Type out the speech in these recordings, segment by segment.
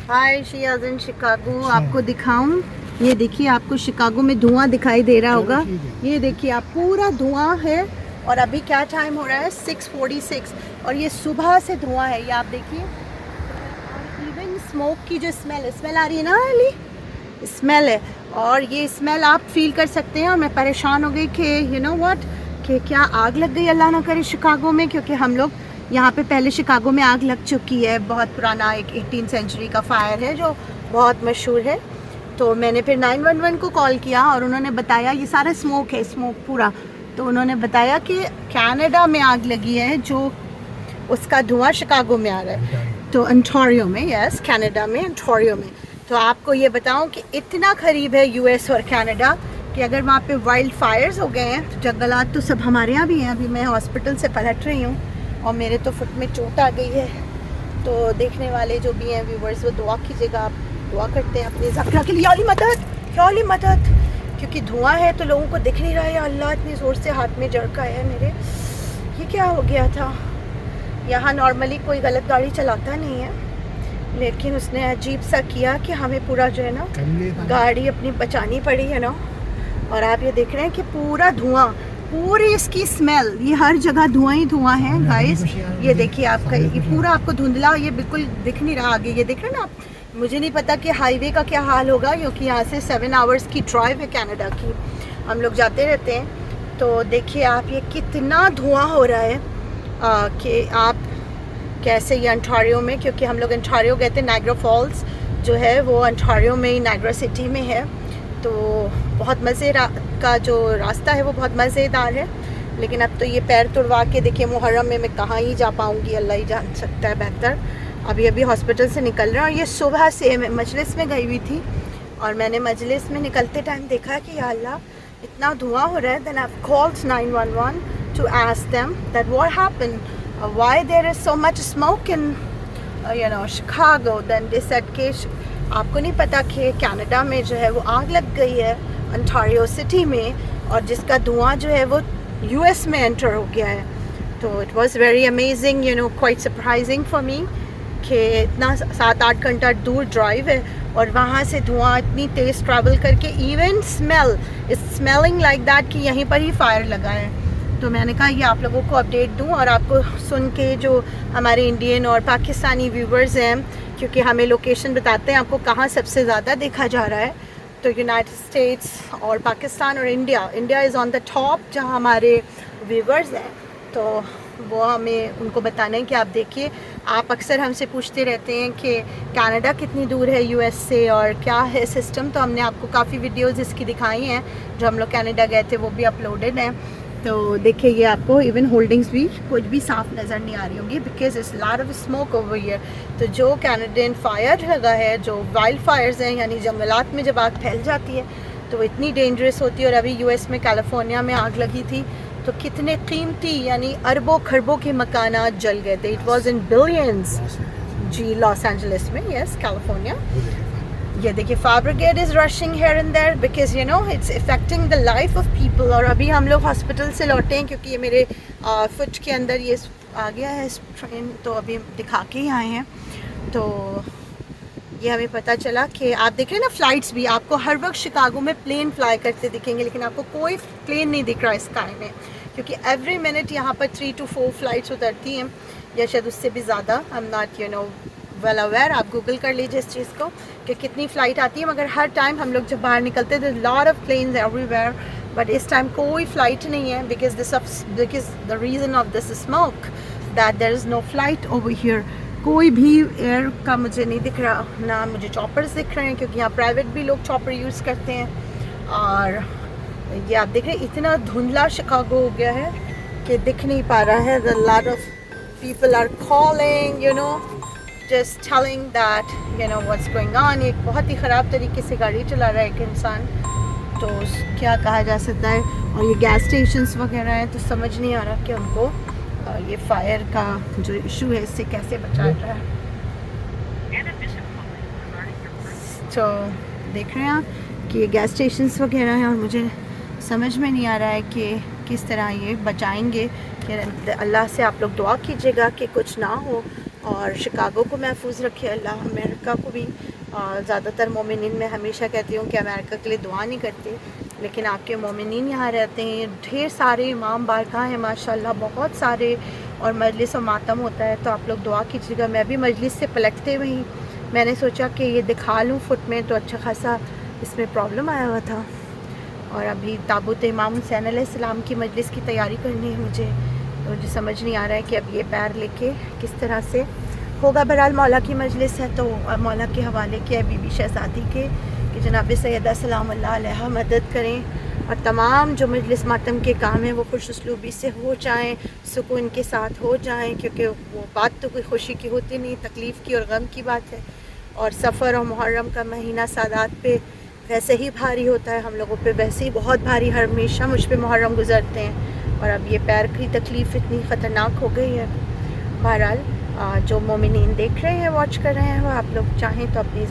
Hi she is in Chicago. आपको दिखाऊं, ये देखिए, आपको शिकागो में धुआं दिखाई दे रहा होगा। ये देखिए आप, पूरा धुआं है। और अभी क्या टाइम हो रहा है? 6:46 और ये सुबह से धुआं है। ये आप देखिए, इवन स्मोक की जो स्मेल आ रही है ना, अली स्मेल है। और ये स्मेल आप फील कर सकते हैं। और मैं परेशान हो गई कि यू नो व्हाट, कि क्या आग लग गई, अल्लाह ना करे, शिकागो में। क्योंकि हम लोग यहाँ पे पहले शिकागो में आग लग चुकी है। बहुत पुराना एक 18th सेंचुरी का फायर है जो बहुत मशहूर है। तो मैंने फिर 911 को कॉल किया और उन्होंने बताया, ये सारा स्मोक है, स्मोक पूरा। तो उन्होंने बताया कि कनाडा में आग लगी है, जो उसका धुआं शिकागो में आ रहा है। तो ओंटारियो में, यस, कनाडा में, ओंटारियो में। तो आपको ये बताऊं कि इतना करीब है यूएस और कनाडा कि अगर वहाँ पे वाइल्ड फायर्स हो गए हैं, तो जंगलात तो सब हमारे यहाँ भी हैं। अभी मैं हॉस्पिटल से पलट रही हूँ और मेरे तो फुट में चोट आ गई है। तो देखने वाले जो भी हैं व्यूवर्स, वो दुआ कीजिएगा। आप दुआ करते हैं अपनी ज़करा के लिए, या अली मदद, क्योंकि धुआं है तो लोगों को दिख नहीं रहा है। अल्लाह, इतनी ज़ोर से हाथ में झड़का है मेरे। ये क्या हो गया था? यहाँ नॉर्मली कोई गलत गाड़ी चलाता नहीं है, लेकिन उसने अजीब सा किया कि हमें पूरा जो है ना गाड़ी अपनी बचानी पड़ी है ना। और आप ये देख रहे हैं कि पूरा धुआं, पूरी इसकी स्मेल, ये हर जगह धुआं ही धुआं है गाइस। ये देखिए आपका, ये पूरा आपको धुंधला, ये बिल्कुल दिख नहीं रहा आगे। ये देख रहे हैं ना आप। मुझे नहीं पता कि हाईवे का क्या हाल होगा, क्योंकि यहाँ से 7 आवर्स की ड्राइव है कनाडा की, हम लोग जाते रहते हैं। तो देखिए आप, ये कितना धुआं हो रहा है कि आप कैसे, ये ओंटारियो में, क्योंकि हम लोग ओंटारियो गए थे। नायग्रा फॉल्स जो है वो ओंटारियो में ही, नायग्रा सिटी में है। तो बहुत मज़े का जो रास्ता है वो बहुत मज़ेदार है। लेकिन अब तो ये पैर तुड़वा के देखिए, मुहर्रम में मैं कहाँ ही जा पाऊँगी, अल्लाह ही जान सकता है बेहतर। अभी हॉस्पिटल से निकल रहा हूँ। और ये सुबह से मैं मजलिस में गई हुई थी और मैंने मजलिस में निकलते टाइम देखा कि या अल्लाह, इतना धुआं हो रहा है। Then I called 911 to ask them that what happened, why there is so much smoke in Chicago. Then they said कि आपको नहीं पता कि कनाडा में जो है वो आग लग गई है ओंटारियो सिटी में, और जिसका धुआं जो है वो यूएस में एंटर हो गया है। तो it was very amazing, quite surprising for me कि इतना 7-8 घंटा दूर ड्राइव है और वहाँ से धुआं इतनी तेज़ ट्रैवल करके, even smell is smelling like that कि यहीं पर ही फायर लगा है। तो मैंने कहा ये आप लोगों को अपडेट दूं, और आपको सुन के जो हमारे इंडियन और पाकिस्तानी व्यूवर्स हैं, क्योंकि हमें लोकेशन बताते हैं आपको कहाँ सबसे ज़्यादा देखा जा रहा है। तो यूनाइटेड स्टेट्स और पाकिस्तान और India is on the top जहाँ हमारे व्यूवर्स हैं। तो वो हमें उनको बताना है कि आप देखिए, आप अक्सर हमसे पूछते रहते हैं कि कनाडा कितनी दूर है यूएस से और क्या है सिस्टम। तो हमने आपको काफ़ी वीडियोज़ इसकी दिखाई हैं, जो हम लोग कनाडा गए थे वो भी अपलोडेड हैं। तो देखिए, ये आपको इवन होल्डिंग्स भी कुछ भी साफ नज़र नहीं आ रही होंगी, because it's lot of smoke over here. तो जो कैनेडियन फायर लगा है, जो वाइल्ड फायर्स हैं, यानी जंगलात में जब आग फैल जाती है तो इतनी डेंजरस होती है। और अभी यूएस में कैलिफोर्निया में आग लगी थी, तो कितने कीमती, यानी अरबों खरबों के मकानात जल गए थे। It was in billions. जी, लॉस एंजलिस में, यस, कैलिफोर्निया। ये देखिए, fire brigade is rushing here and there because it's affecting the life of people. और अभी हम लोग हॉस्पिटल से लौटे हैं, क्योंकि ये मेरे फुट के अंदर ये आ गया है ट्रेन, तो अभी दिखा के ही आए हैं। तो ये हमें पता चला कि आप देख रहे हैं ना, फ़्लाइट्स भी आपको हर वक्त शिकागो में प्लेन फ्लाई करते दिखेंगे, लेकिन आपको कोई प्लेन नहीं दिख रहा स्काई में, क्योंकि एवरी मिनट यहाँ पर 3 to 4 फ्लाइट्स उतरती हैं, या शायद उससे भी ज़्यादा। I am not well aware. आप गूगल कर लीजिए इस चीज़ को कि कितनी फ़्लाइट आती है, मगर हर टाइम हम लोग जब बाहर निकलते हैं तो lot of planes everywhere, but इस टाइम कोई फ़्लाइट नहीं है because the reason of this smoke that there is no flight over here. कोई भी एयर का मुझे नहीं दिख रहा, ना मुझे चॉपर्स दिख रहे हैं, क्योंकि यहाँ प्राइवेट भी लोग चॉपर यूज़ करते हैं। और ये आप देख रहे हैं, इतना धुंधला शिकागो हो गया है कि दिख नहीं पा रहा है। The lot of people are calling, just telling that what's going on। एक बहुत ही ख़राब तरीके से गाड़ी चला रहा है एक इंसान, तो क्या कहा जा सकता है। और ये गैस स्टेशंस वगैरह हैं, तो समझ नहीं आ रहा कि उनको ये फायर का जो इशू है इससे कैसे बचा रहा है। तो देख रहे हैं आप कि ये गैस स्टेशंस वगैरह हैं, और मुझे समझ में नहीं आ रहा है कि किस तरह ये बचाएंगे। कि अल्लाह से आप लोग दुआ कीजिएगा कि कुछ ना हो और शिकागो को महफूज रखे अल्लाह। अमेरिका को भी ज़्यादातर मोमिनीन में हमेशा कहती हूँ कि अमेरिका के लिए दुआ नहीं करते, लेकिन आपके मोमिनीन यहाँ रहते हैं, ढेर सारे इमाम बारगाह हैं माशाल्लाह, बहुत सारे, और मजलिस और मातम होता है, तो आप लोग दुआ कीजिएगा। मैं भी मजलिस से पलटते हुए ही मैंने सोचा कि ये दिखा लूँ फुट में, तो अच्छा खासा इसमें प्रॉब्लम आया हुआ था। और अभी ताबूत इमाम हुसैन अलैहिस्सलाम की मजलिस की तैयारी करनी है मुझे, तो मुझे समझ नहीं आ रहा है कि अब ये पैर लेके किस तरह से होगा। बहरहाल मौला की मजलिस है, तो मौला के हवाले किया बीबी शहज़ादी के कि जनाब सैयदा सलामुल्लाह अलैहा मदद करें, और तमाम जो मजलिस मातम के काम हैं वो खुश उसलूबी से हो जाएं, सुकून के साथ हो जाएं, क्योंकि वो बात तो कोई खुशी की होती नहीं, तकलीफ़ की और गम की बात है। और सफ़र और मुहर्रम का महीना सादात पे वैसे ही भारी होता है, हम लोगों पे वैसे ही बहुत भारी, हमेशा मुझ पे मुहर्रम गुजरते हैं, और अब ये पैर की तकलीफ़ इतनी ख़तरनाक हो गई है। बहरहाल जो मोमिनीन देख रहे हैं, वॉच कर रहे हैं, वो आप लोग चाहें तो अपनी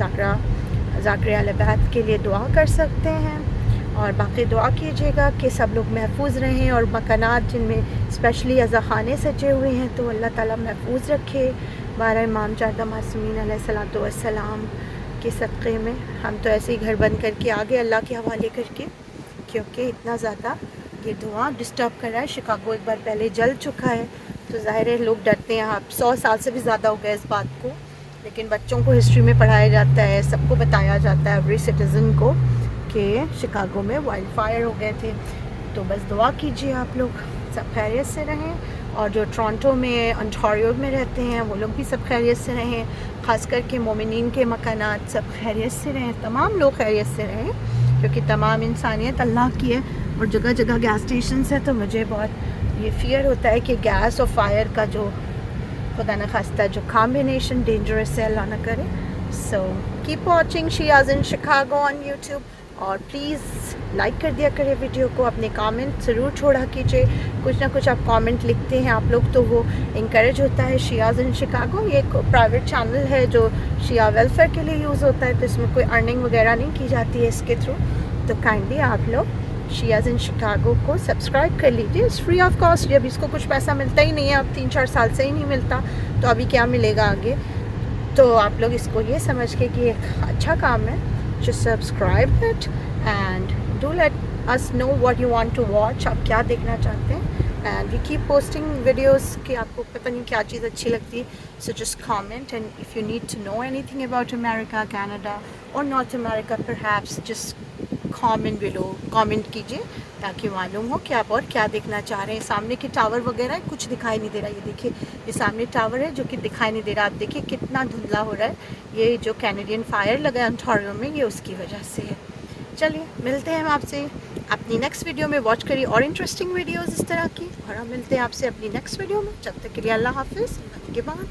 ज़ाकरे अल-बैत के लिए दुआ कर सकते हैं, और बाकी दुआ कीजिएगा कि सब लोग महफूज रहें, और मकानात जिनमें स्पेशली अज़ा ख़ाने सजे हुए हैं तो अल्लाह ताला महफूज रखे। 12 इमाम जादा मासूमीन अलैहिस्सलातु वस्सलाम के सदक़े में हम तो ऐसे ही घर बंद करके आ गए अल्लाह के हवाले करके, क्योंकि इतना ज़्यादा ये धुआं डिस्टर्ब कर रहा है। शिकागो एक बार पहले जल चुका है, तो ज़ाहिर है लोग डरते हैं। आप 100 साल से भी ज़्यादा हो गए इस बात को, लेकिन बच्चों को हिस्ट्री में पढ़ाया जाता है, सबको बताया जाता है, एवरी सिटीज़न को, कि शिकागो में वाइल्ड फायर हो गए थे। तो बस दुआ कीजिए आप लोग सब खैरियत से रहें, और जो टोरंटो में, ओंटारियो में रहते हैं वो लोग भी सब खैरियत से रहें, ख़ास करके मोमिनीन के मकानात सब खैरियत से रहें, तमाम लोग खैरियत से रहें, क्योंकि तमाम इंसानियत अल्लाह की है। और जगह जगह गैस स्टेशन है, तो मुझे बहुत ये फ़ियर होता है कि गैस और फायर का जो खुदा न खास्ता जो कॉम्बिनेशन डेंजरस है, अल्लाह ना करे। So keep watching Shiya's in Chicago on YouTube, और प्लीज़ लाइक कर दिया करें वीडियो को, अपने कमेंट ज़रूर छोड़ा कीजिए, कुछ ना कुछ आप कमेंट लिखते हैं आप लोग, तो वो इंकरेज होता है। शियाज़ इन शिकागो ये एक प्राइवेट चैनल है जो शिया वेलफेयर के लिए यूज़ होता है, तो इसमें कोई अर्निंग वगैरह नहीं की जाती है इसके थ्रू, तो काइंडली आप लोग शियाज़ इन शिकागो को सब्सक्राइब कर लीजिए, इट्स फ्री ऑफ कॉस्ट। जब इसको कुछ पैसा मिलता ही नहीं है, अब 3-4 साल से ही नहीं मिलता, तो अभी क्या मिलेगा आगे। तो आप लोग इसको ये समझ के कि एक अच्छा काम है, just subscribe it and do let us know what you want to watch, आप क्या देखना चाहते हैं, and we keep posting videos कि आपको पता नहीं क्या चीज़ अच्छी लगती है, so just comment, and if you need to know anything about America, Canada or North America perhaps, just comment below, comment कीजिए ताकि मालूम हो कि आप और क्या देखना चाह रहे हैं। सामने के टावर वगैरह कुछ दिखाई नहीं दे रहा, ये देखिए, ये सामने टावर है जो कि दिखाई नहीं दे रहा, आप देखिए कितना धुंधला हो रहा है, ये जो कैनेडियन फायर लगा है ओंटारियो में, ये उसकी वजह से है। चलिए मिलते हैं हम आपसे अपनी नेक्स्ट वीडियो में, वॉच करिए और इंटरेस्टिंग वीडियोज़ इस तरह की, और हम मिलते हैं आपसे अपनी नेक्स्ट वीडियो में। जब तक के लिए अल्लाह हाफिज़, के बाद।